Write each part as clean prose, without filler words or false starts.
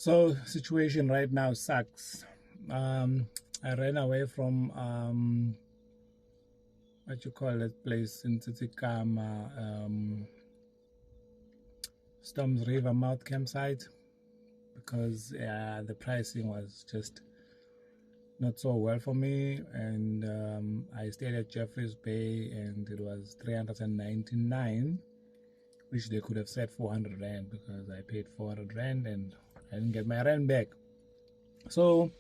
So situation right now sucks. I ran away from what you call that place in Tsitsikamma, Storms River Mouth campsite, because the pricing was just not so well for me, and I stayed at Jeffreys Bay and it was 399, which they could have said 400 rand, because I paid 400 rand and I didn't get my rand back. So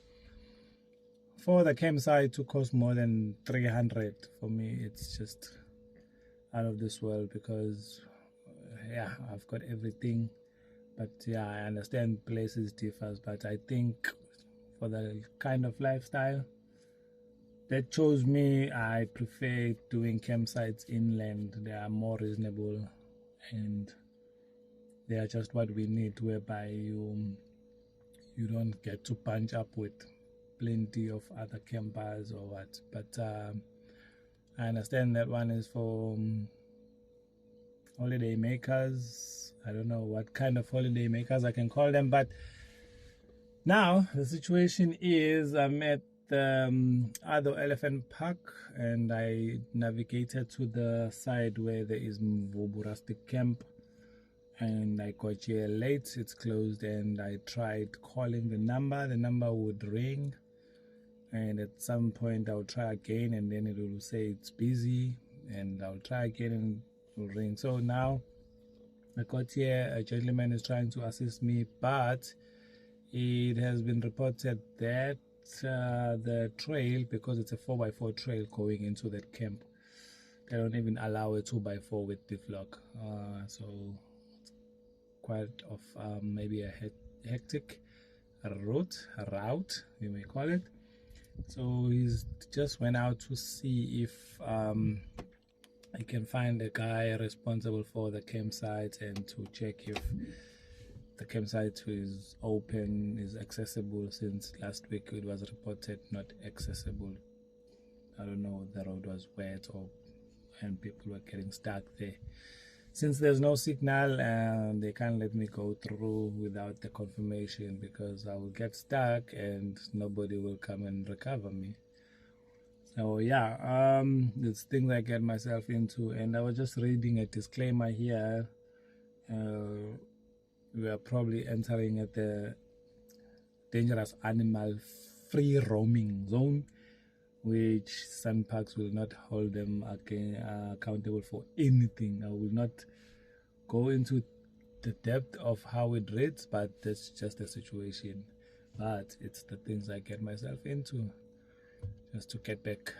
for the campsite to cost more than 300, for me it's just out of this world, because yeah, I've got everything. But yeah, I understand places differs, but I think for the kind of lifestyle that chose me, I prefer doing campsites inland. They are more reasonable and they are just what we need, whereby you don't get to punch up with plenty of other campers or what. But I understand that one is for holiday makers. I don't know what kind of holiday makers I can call them, but now the situation is I'm at the Addo Elephant Park, and I navigated to the side where there is Mvubu Rustic Camp, and I got here late. It's closed, and I tried calling the number would ring, and at some point I'll try again and then it will say it's busy, and I'll try again and it will ring. So now I got here, a gentleman is trying to assist me, but it has been reported that the trail, because it's a 4x4 trail going into that camp, they don't even allow a 2x4 with the flock. So it's quite of maybe a hectic route, you may call it. So he's just went out to see if I can find a guy responsible for the campsite and to check if the campsite is open, is accessible, since last week it was reported not accessible. I don't know, the road was wet and people were getting stuck there. Since there's no signal, they can't let me go through without the confirmation, because I will get stuck and nobody will come and recover me. So yeah, it's things I get myself into. And I was just reading a disclaimer here. We are probably entering at the dangerous animal free roaming zone, which some parks will not hold them accountable for anything. I will not go into the depth of how it reads, but that's just the situation. But it's the things I get myself into, just to get back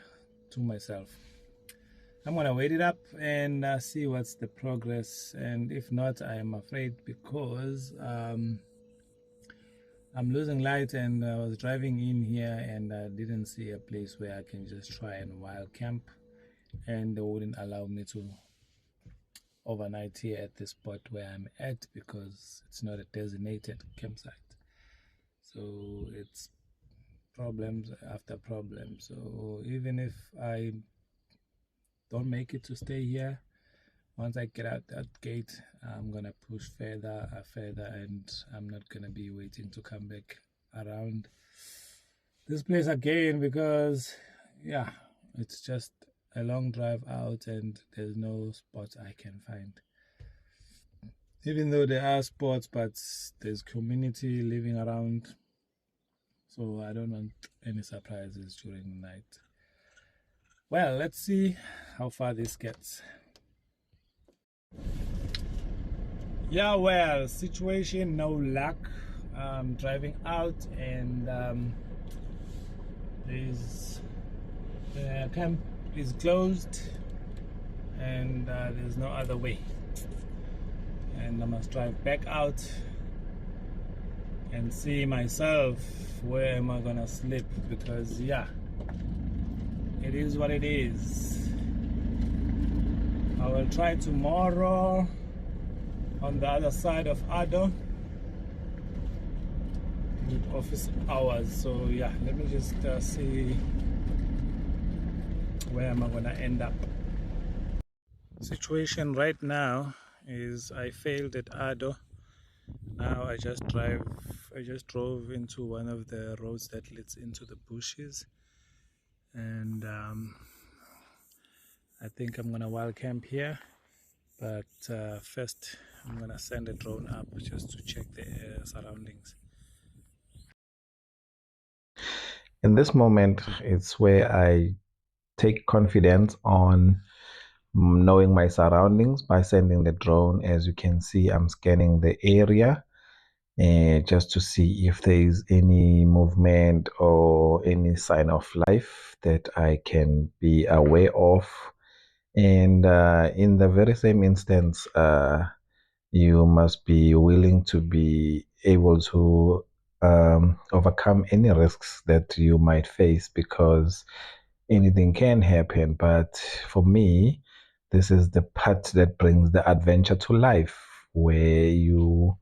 to myself. I'm gonna wait it up and see what's the progress, and if not, I am afraid, because I'm losing light, and I was driving in here and I didn't see a place where I can just try and wild camp, and they wouldn't allow me to overnight here at the spot where I'm at, because it's not a designated campsite. So it's problems after problems. So even if I don't make it to stay here, once I get out that gate, I'm gonna push further, and I'm not gonna be waiting to come back around this place again, because yeah, it's just a long drive out and there's no spot I can find. Even though there are spots, but there's community living around, so I don't want any surprises during the night. Well, let's see how far this gets. Yeah, well, situation, no luck. I'm driving out, and the camp is closed, and there's no other way, and I must drive back out and see myself where am I gonna sleep, because yeah, it is what it is. I will try tomorrow on the other side of Addo with office hours. So yeah, let me just see where am I gonna end up. Situation right now is I failed at Addo. Now I just drive I just drove into one of the roads that leads into the bushes, and I think I'm gonna wild camp here. But first, I'm gonna send a drone up just to check the surroundings. In this moment, it's where I take confidence on knowing my surroundings by sending the drone. As you can see, I'm scanning the area just to see if there is any movement or any sign of life that I can be aware of. And in the very same instance, you must be willing to be able to overcome any risks that you might face because anything can happen. But for me, this is the part that brings the adventure to life, where you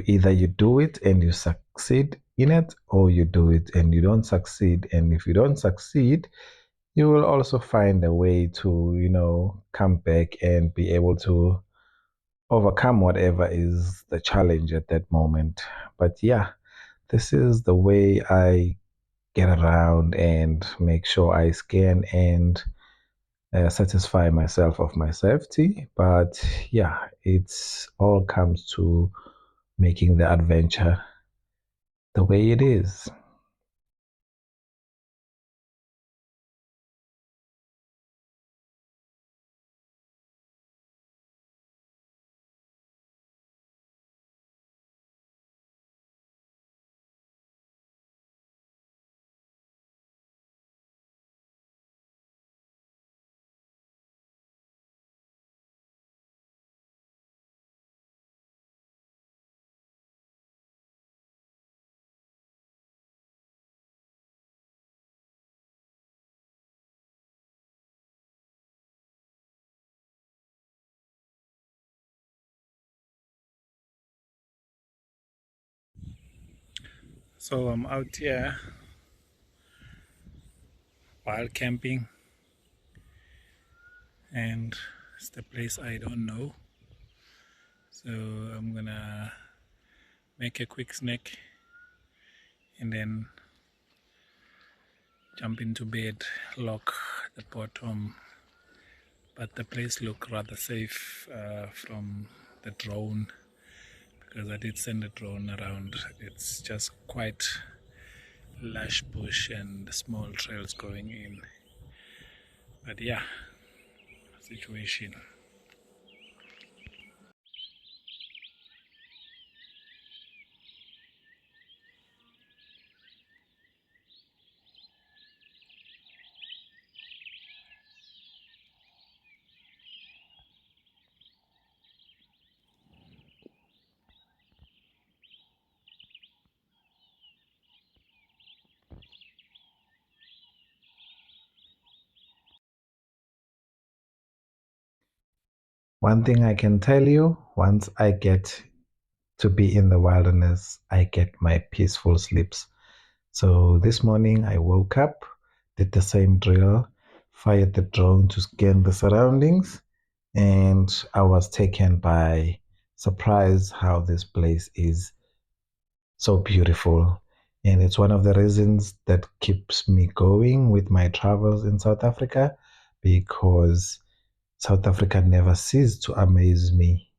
either you do it and you succeed in it, or you do it and you don't succeed. And if you don't succeed, you will also find a way to, come back and be able to overcome whatever is the challenge at that moment. But yeah, this is the way I get around and make sure I scan and satisfy myself of my safety. But yeah, it's all comes to making the adventure the way it is. So I'm out here wild camping, and it's the place I don't know. So I'm gonna make a quick snack and then jump into bed, lock the bottom. But the place looked rather safe from the drone, because I did send a drone around. It's just quite lush bush and small trails going in. But yeah, situation. One thing I can tell you, once I get to be in the wilderness, I get my peaceful sleeps. So this morning I woke up, did the same drill, fired the drone to scan the surroundings, and I was taken by surprise how this place is so beautiful. And it's one of the reasons that keeps me going with my travels in South Africa, because South Africa never ceases to amaze me.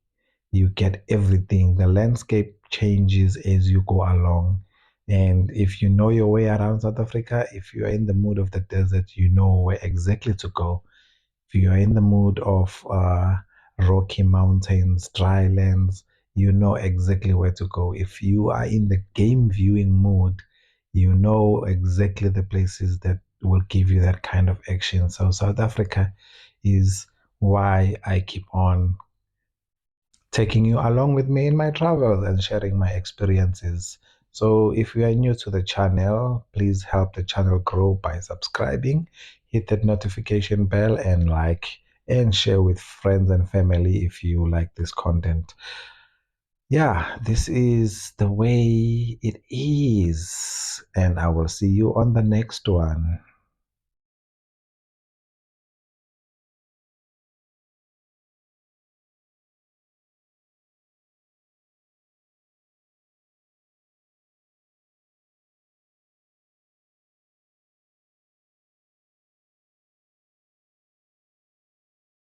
You get everything. The landscape changes as you go along. And if you know your way around South Africa, if you are in the mood of the desert, you know where exactly to go. If you are in the mood of rocky mountains, dry lands, you know exactly where to go. If you are in the game viewing mood, you know exactly the places that will give you that kind of action. So South Africa is why I keep on taking you along with me in my travels and sharing my experiences. So, if you are new to the channel, please help the channel grow by subscribing, hit that notification bell, and like and share with friends and family if you like this content. Yeah, this is the way it is, and I will see you on the next one.